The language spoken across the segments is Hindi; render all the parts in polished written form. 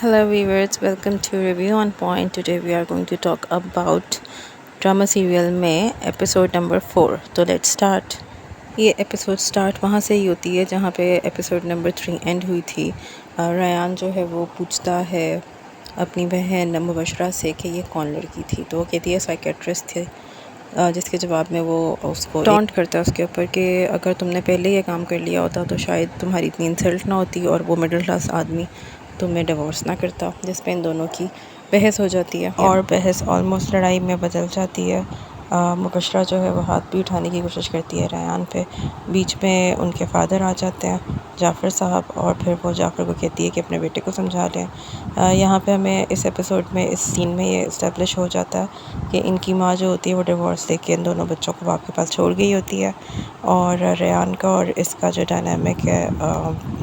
Hello viewers, welcome to Review on Point. Today we are going to talk about drama serial में एपिसोड नंबर 4। तो लेट्स स्टार्ट। ये एपिसोड स्टार्ट वहाँ से ही होती है जहाँ पे एपिसोड नंबर 3 एंड हुई थी। रयान जो है वो पूछता है अपनी बहन मुबशरा से कि ये कौन लड़की थी, तो वो कहती है साइकेट्रिस्ट थे, जिसके जवाब में वो उसको टॉन्ट करता है उसके ऊपर कि अगर तुमने पहले ये काम कर लिया होता तो शायद तुम्हारी इतनी इंसल्ट ना होती और वो मिडिल क्लास आदमी तुम्हें डिवोर्स ना करता। जिस पे इन दोनों की बहस हो जाती है और बहस ऑलमोस्ट लड़ाई में बदल जाती है। मुबशरा जो है वो हाथ भी उठाने की कोशिश करती है रयान पे। बीच में उनके फादर आ जाते हैं, जाफ़र साहब, और फिर वो जाफ़र को कहती है कि अपने बेटे को समझा लें। यहाँ पे हमें इस एपिसोड में, इस सीन में ये इस्टेब्लिश हो जाता है कि इनकी माँ जो होती है वो डिवोर्स देके इन दोनों बच्चों को बाप के पास छोड़ गई होती है। और रयान का और इसका जो डायनामिक है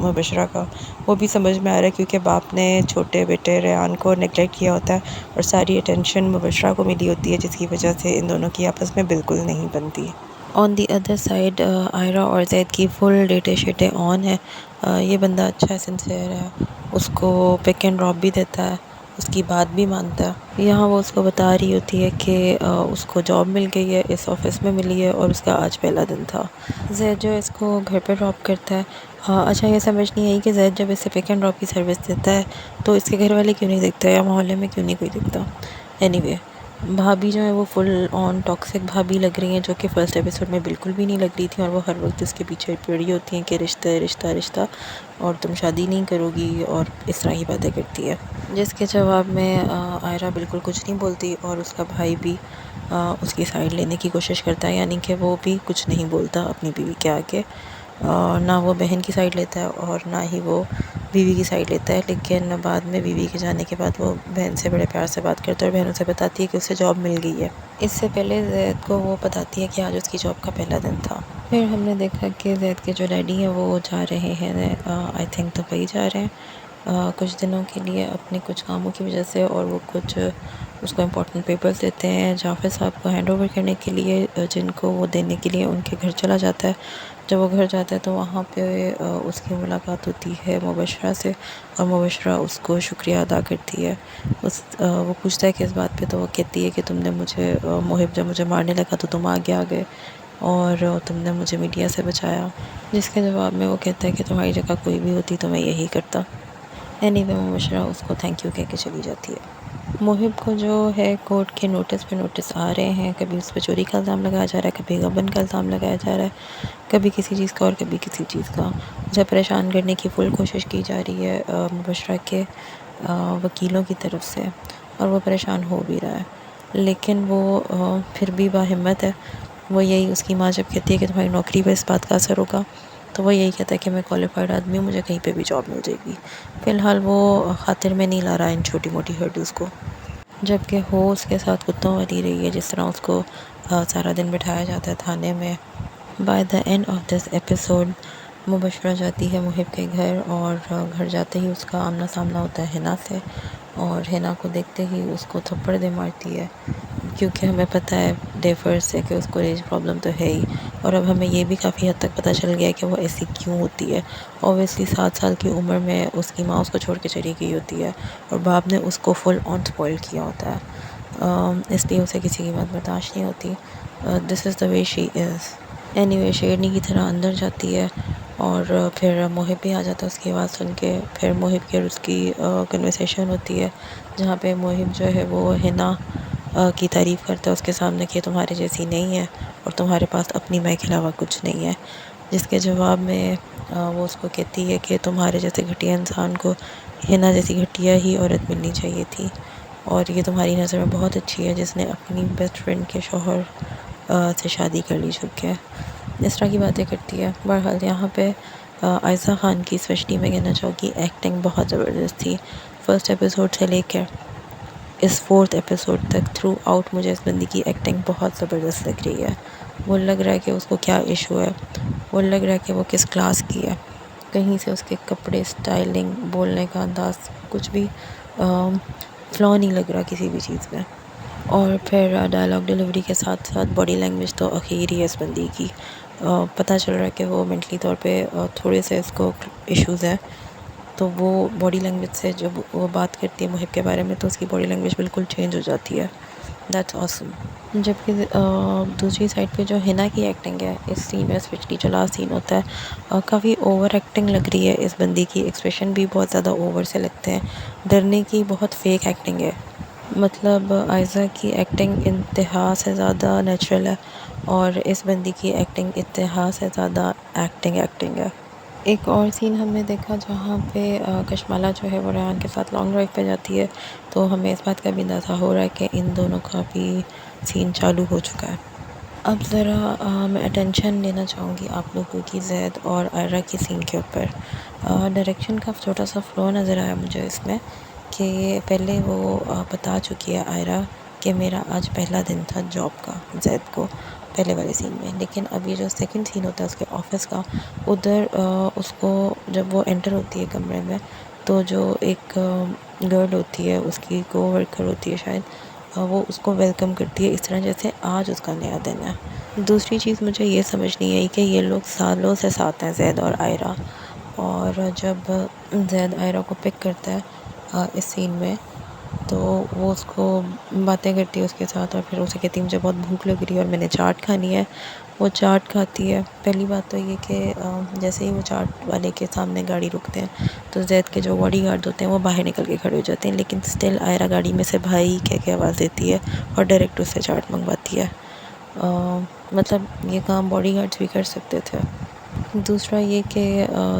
मुबशरा का, वो भी समझ में आ रहा है क्योंकि बाप ने छोटे बेटे रयान को नेगलेक्ट किया होता है और सारी अटेंशन मुबशरा को मिली होती है, जिसकी वजह से इन दोनों की आपस में बिल्कुल नहीं बनती। On the other side Ayra और जैद की फुल डेटे शेटे ऑन है। ये बंदा अच्छा है, सिंसियर है, उसको पिक एंड ड्रॉप भी देता है, उसकी बात भी मानता है। यहाँ वो उसको बता रही होती है कि उसको जॉब मिल गई है, इस ऑफिस में मिली है और उसका आज पहला दिन था। जैद जो इसको घर पे ड्रॉप करता है। अच्छा, ये समझ नहीं आई कि जैद जब इसे पिक एंड ड्रॉप की सर्विस देता है तो इसके घर वाले क्यों नहीं दिखते या मोहल्ले में क्यों नहीं कोई दिखता। एनीवे, भाभी जो है वो फुल ऑन टॉक्सिक भाभी लग रही हैं, जो कि फ़र्स्ट एपिसोड में बिल्कुल भी नहीं लग रही थी, और वो हर वक्त उसके पीछे पड़ी होती हैं कि रिश्ता है, रिश्ता रिश्ता, और तुम शादी नहीं करोगी, और इस तरह की बातें करती है। जिसके जवाब में आयरा बिल्कुल कुछ नहीं बोलती और उसका भाई भी उसकी साइड लेने की कोशिश करता है, यानी कि वो भी कुछ नहीं बोलता अपनी बीवी के आगे। ना वो बहन की साइड लेता है और ना ही वो बीवी की साइड लेता है। लेकिन बाद में बीवी के जाने के बाद वो बहन से बड़े प्यार से बात करता है और बहन उसे बताती है कि उसे जॉब मिल गई है। इससे पहले जैद को वो बताती है कि आज उसकी जॉब का पहला दिन था। फिर हमने देखा कि जैद के जो डैडी हैं वो जा रहे हैं, आई थिंक दुबई जा रहे हैं कुछ दिनों के लिए अपने कुछ कामों की वजह से, और वो कुछ उसको इम्पोर्टेंट पेपर्स देते हैं जाफ़र साहब को हैंड ओवर करने के लिए, जिनको वो देने के लिए उनके घर चला जाता है। जब वो घर जाता है तो वहाँ पे उसकी मुलाकात होती है मुबशरा से, और मुबशरा उसको शुक्रिया अदा करती है। वो पूछता है कि इस बात पे, तो वो कहती है कि तुमने मुझे मोहिब जब मुझे मारने लगा तो तुम आगे आ गए और तुमने मुझे मीडिया से बचाया। जिसके जवाब में वो कहता है कि तुम्हारी जगह कोई भी होती तो मैं यही करता। एनीवे, मुबशरा उसको थैंक यू कह के चली जाती है। मोहिब को जो है कोर्ट के नोटिस पे नोटिस आ रहे हैं, कभी उस पर चोरी का इल्ज़ाम लगाया जा रहा है, कभी गबन का इल्ज़ाम लगाया जा रहा है, कभी किसी चीज़ का और कभी किसी चीज़ का। उसे परेशान करने की फुल कोशिश की जा रही है मुबशरा के वकीलों की तरफ से, और वो परेशान हो भी रहा है। लेकिन वो फिर भी बाहिम्मत है। वो यही, उसकी माँ जब कहती है कि तुम्हारी नौकरी पर इस बात का असर होगा, तो वो यही कहता है कि मैं क्वालिफाइड आदमी हूँ, मुझे कहीं पे भी जॉब मिल जाएगी। फ़िलहाल वो खातिर में नहीं ला रहा इन छोटी मोटी हर्डल्स को, जबकि हो उसके साथ कुत्तों वाली रही है, जिस तरह उसको सारा दिन बिठाया जाता है थाने में। By the end of this episode Mubashra जाती है मुहिब के घर, और घर जाते ही उसका आमना सामना होता है हिना से, और हिना को देखते ही उसको थप्पड़ दे मारती है, क्योंकि हमें पता है डे फर्स्ट से कि उसको एज प्रॉब्लम तो है ही, और अब हमें ये भी काफ़ी हद तक पता चल गया है कि वो ऐसी क्यों होती है। ऑब्वियसली 7 साल की उम्र में उसकी माँ उसको छोड़ के चली गई होती है और बाप ने उसको फुल ऑन स्पॉइल किया होता है, इसलिए उसे किसी की बात बर्दाश्त नहीं होती। This is the way she is. Anyway, शेरनी की तरह अंदर जाती है, और फिर मोहिब भी आ जाता है उसकी आवाज़ सुन के। फिर मोहिब की और उसकी कन्वर्सेशन होती है, जहाँ पे मोहिब जो है वो हिना की तारीफ़ करता है उसके सामने कि तुम्हारे जैसी नहीं है और तुम्हारे पास अपनी मैं के अलावा कुछ नहीं है। जिसके जवाब में वो उसको कहती है कि तुम्हारे जैसे घटिया इंसान को हिना जैसी घटिया ही औरत मिलनी चाहिए थी, और ये तुम्हारी नज़र में बहुत अच्छी है जिसने अपनी बेस्ट फ्रेंड के शौहर से शादी कर ली चुकी है। इस तरह की बातें करती है। बहरहाल यहाँ पे आयशा खान की, स्पेशली मैं कहना चाहूँगी, एक्टिंग बहुत ज़बरदस्त थी। फर्स्ट एपिसोड से लेकर इस 4th एपिसोड तक थ्रू आउट मुझे इस बंदी की एक्टिंग बहुत ज़बरदस्त लग रही है। वो लग रहा है कि उसको क्या इशू है, वो लग रहा है कि वो किस क्लास की है। कहीं से उसके कपड़े, स्टाइलिंग, बोलने का अंदाज़, कुछ भी फ्लॉ नहीं लग रहा किसी भी चीज़ में। और फिर डायलॉग डिलीवरी के साथ साथ बॉडी लैंग्वेज तो अखीर ही है इस बंदी की। पता चल रहा है कि वो मेंटली तौर पे थोड़े से इसको इश्यूज़ हैं, तो वो बॉडी लैंग्वेज से जब वो बात करती है मुहिब के बारे में तो उसकी बॉडी लैंग्वेज बिल्कुल चेंज हो जाती है। That's awesome. जबकि दूसरी साइड पे जो हिना की एक्टिंग है इस सीन में, स्पेशली जो लास्ट सीन होता है, काफ़ी ओवर एक्टिंग लग रही है इस बंदी की। एक्सप्रेशन भी बहुत ज़्यादा ओवर से लगते हैं, डरने की बहुत फेक एक्टिंग है। मतलब आयज़ा की एक्टिंग इंतहा से ज़्यादा नेचुरल है और इस बंदी की एक्टिंग इंतहा से ज़्यादा एक्टिंग है। एक और सीन हमने देखा जहाँ पे कशमाला जो है वो रेहान के साथ लॉन्ग ड्राइव पे जाती है, तो हमें इस बात का भी अंदाज़ा हो रहा है कि इन दोनों का भी सीन चालू हो चुका है। अब ज़रा मैं अटेंशन लेना चाहूँगी आप लोगों की ज़ैद और आयरा की सीन के ऊपर। डायरेक्शन का छोटा सा फ्लो नज़र आया मुझे इसमें कि पहले वो बता चुकी है आयरा कि मेरा आज पहला दिन था जॉब का ज़ैद को, पहले वाले सीन में। लेकिन अब ये जो सेकंड सीन होता है उसके ऑफिस का, उधर उसको जब वो एंटर होती है कमरे में तो जो एक गर्ल होती है, उसकी कोवर्कर होती है शायद, वो उसको वेलकम करती है इस तरह जैसे आज उसका नया दिन है। दूसरी चीज़ मुझे ये समझ नहीं आई कि ये लोग सालों से साथ हैं ज़ैद और आयरा, और जब ज़ैद आयरा को पिक करता है इस सीन में तो वो उसको बातें करती है उसके साथ और फिर उसे कहती है मुझे बहुत भूख लग रही है और मैंने चाट खानी है। वो चाट खाती है। पहली बात तो ये कि जैसे ही वो चाट वाले के सामने गाड़ी रुकते हैं तो ज़ैद के जो बॉडी गार्ड होते हैं वो बाहर निकल के खड़े हो जाते हैं, लेकिन स्टिल आयरा गाड़ी में से भाई कह के आवाज़ देती है और डायरेक्ट उससे चाट मंगवाती है। मतलब ये काम बॉडी गार्ड्स भी कर सकते थे। दूसरा ये कि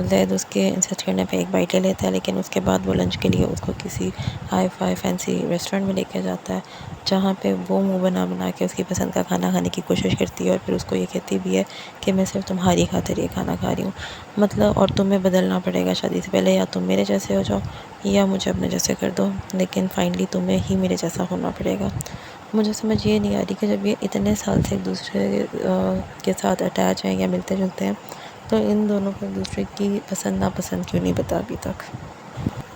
ज़ैद उसके इंसिस्ट करने पे एक बाइट ले लेता है, लेकिन उसके बाद वो लंच के लिए उसको किसी हाई फाई फैंसी रेस्टोरेंट में लेके जाता है जहाँ पे वो मुंह बना बना के उसकी पसंद का खाना खाने की कोशिश करती है और फिर उसको ये कहती भी है कि मैं सिर्फ तुम्हारी खातिर ये खाना खा रही हूँ। मतलब और तुम्हें बदलना पड़ेगा शादी से पहले, या तुम मेरे जैसे हो जाओ या मुझे अपने जैसे कर दो, लेकिन फाइनली तुम्हें ही मेरे जैसा होना पड़ेगा। मुझे समझ ये नहीं आ रही कि जब ये इतने साल से एक दूसरे के साथ अटैच हैं या मिलते जुलते हैं तो इन दोनों को एक दूसरे की पसंद नापसंद क्यों नहीं पता अभी तक।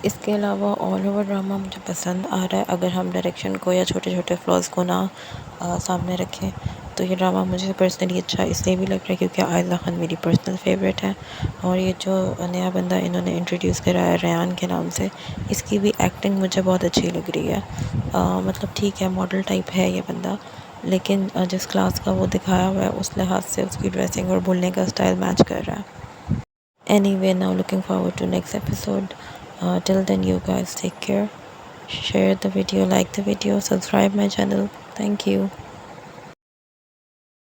इसके अलावा ऑल ओवर ड्रामा मुझे पसंद आ रहा है। अगर हम डायरेक्शन को या छोटे छोटे फ्लॉज को ना सामने रखें तो ये ड्रामा मुझे पर्सनली अच्छा इसलिए भी लग रहा है क्योंकि आयज़ा खान मेरी पर्सनल फेवरेट है, और ये जो नया बंदा इन्होंने इंट्रोड्यूस करा है रेहान के नाम से, इसकी भी एक्टिंग मुझे बहुत अच्छी लग रही है। मतलब ठीक है मॉडल टाइप है ये बंदा, लेकिन जिस क्लास का वो दिखाया हुआ है उस लिहाज से उसकी ड्रेसिंग और बोलने का स्टाइल मैच कर रहा है। Anyway, now looking forward to next episode. Till then, you guys take care. Share the video, like the video, subscribe my channel. Thank you.